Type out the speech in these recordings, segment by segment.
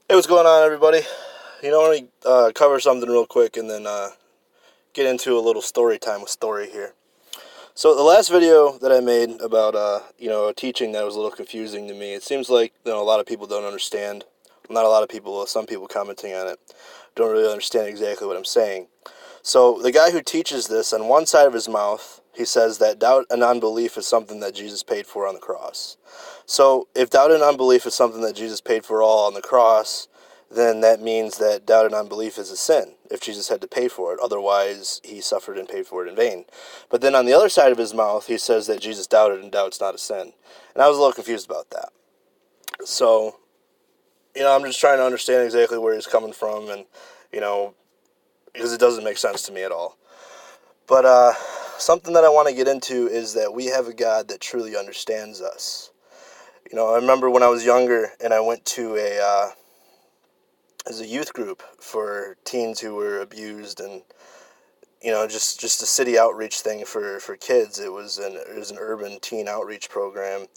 Hey, what's going on, everybody? Let me cover something real quick and then get into a little story time with Storey here. So the last video that I made about, a teaching that was a little confusing to me, it seems like, a lot of people don't understand. Not a lot of people, some people commenting on it, don't really understand exactly what I'm saying. So the guy who teaches this, on one side of his mouth, he says that doubt and unbelief is something that Jesus paid for on the cross. So if doubt and unbelief is something that Jesus paid for all on the cross, then that means that doubt and unbelief is a sin if Jesus had to pay for it. Otherwise, he suffered and paid for it in vain. But then on the other side of his mouth, he says that Jesus doubted and doubt's not a sin. And I was a little confused about that. So, I'm just trying to understand exactly where he's coming from and, because it doesn't make sense to me at all. But something that I want to get into is that we have a God that truly understands us. I remember when I was younger and I went to as a youth group for teens who were abused and, just a city outreach thing for kids. It was an urban teen outreach program.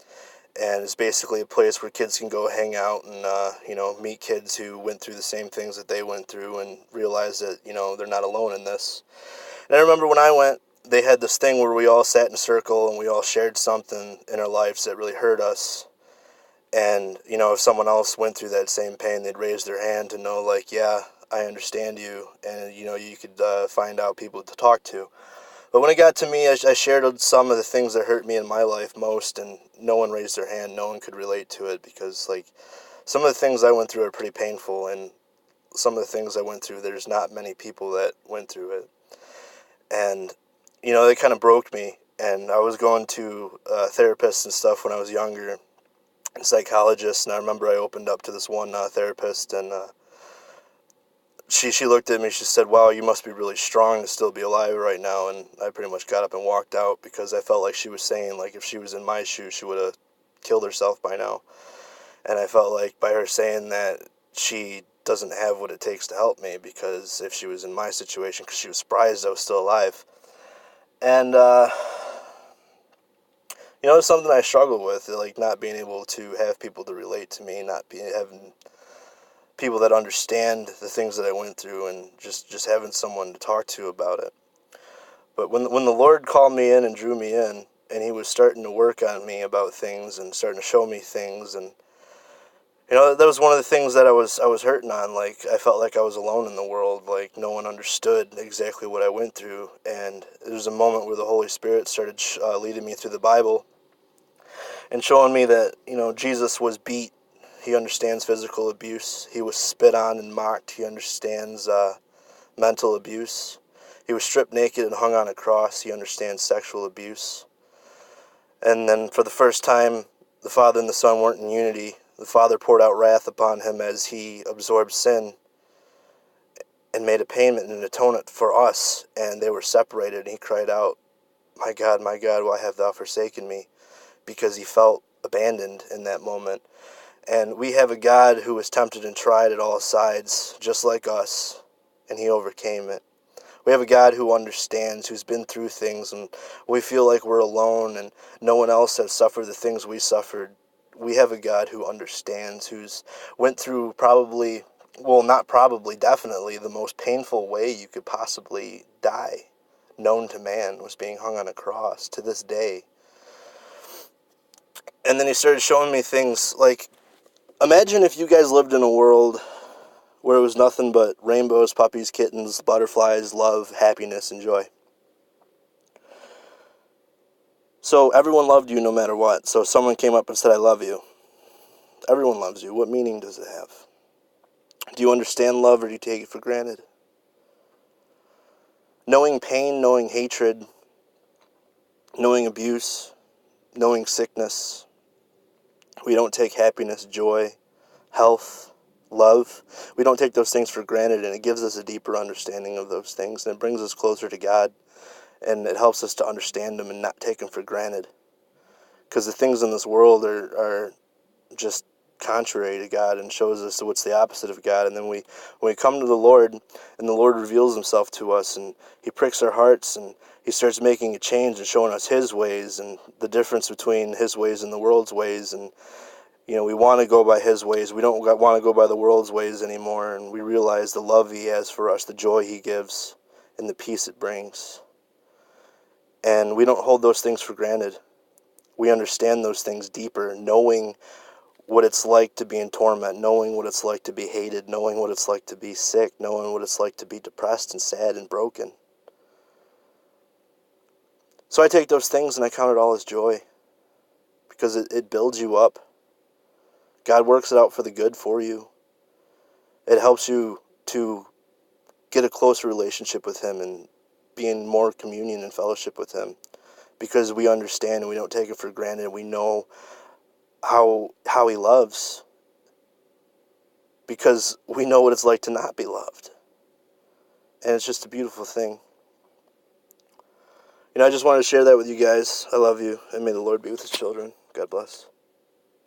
And it's basically a place where kids can go hang out and, meet kids who went through the same things that they went through and realize that, they're not alone in this. And I remember when I went, they had this thing where we all sat in a circle and we all shared something in our lives that really hurt us. And, if someone else went through that same pain, they'd raise their hand to know, like, yeah, I understand you. And, you could find out people to talk to. But when it got to me, I shared some of the things that hurt me in my life most, and no one raised their hand. No one could relate to it because, some of the things I went through are pretty painful, and some of the things I went through, there's not many people that went through it. And, they kind of broke me, and I was going to therapists and stuff when I was younger, and psychologists, and I remember I opened up to this one therapist, and she looked at me, she said, wow, you must be really strong to still be alive right now. And I pretty much got up and walked out because I felt like she was saying, like, if she was in my shoes, she would have killed herself by now. And I felt like by her saying that, she doesn't have what it takes to help me, because if she was in my situation, because she was surprised I was still alive. And, it's something I struggle with, like not being able to have people to relate to me, having people that understand the things that I went through, and just having someone to talk to about it. But when the Lord called me in and drew me in, and he was starting to work on me about things and starting to show me things, and that was one of the things that I was hurting on. Like, I felt like I was alone in the world, like no one understood exactly what I went through. And there was a moment where the Holy Spirit started leading me through the Bible and showing me that, Jesus was beat. He understands physical abuse. He was spit on and mocked. He understands mental abuse. He was stripped naked and hung on a cross. He understands sexual abuse. And then for the first time, the Father and the Son weren't in unity. The Father poured out wrath upon him as he absorbed sin and made a payment and an atonement for us. And they were separated. And he cried out, my God, why have thou forsaken me? Because he felt abandoned in that moment. And we have a God who was tempted and tried at all sides, just like us, and he overcame it. We have a God who understands, who's been through things, and we feel like we're alone and no one else has suffered the things we suffered. We have a God who understands, who's went through definitely the most painful way you could possibly die, known to man, was being hung on a cross to this day. And then he started showing me things like, imagine if you guys lived in a world where it was nothing but rainbows, puppies, kittens, butterflies, love, happiness, and joy. So everyone loved you no matter what. So if someone came up and said, I love you, everyone loves you. What meaning does it have? Do you understand love, or do you take it for granted? Knowing pain, knowing hatred, knowing abuse, knowing sickness, we don't take happiness, joy, health, love. We don't take those things for granted, and it gives us a deeper understanding of those things, and it brings us closer to God, and it helps us to understand them and not take them for granted. Because the things in this world are just contrary to God and shows us what's the opposite of God. And then when we come to the Lord, and the Lord reveals himself to us, and he pricks our hearts, and he starts making a change and showing us his ways and the difference between his ways and the world's ways. And We want to go by his ways. We don't want to go by the world's ways anymore, and we realize the love he has for us, the joy he gives, and the peace it brings. And we don't hold those things for granted. We understand those things deeper, knowing what it's like to be in torment, knowing what it's like to be hated, knowing what it's like to be sick, knowing what it's like to be depressed and sad and broken. So I take those things and I count it all as joy, because it builds you up. God works it out for the good for you. It helps you to get a closer relationship with him and be in more communion and fellowship with him, because we understand and we don't take it for granted. We know how he loves, because we know what it's like to not be loved. And it's just a beautiful thing. I just wanted to share that with you guys. I love you, and may the Lord be with his children. God bless.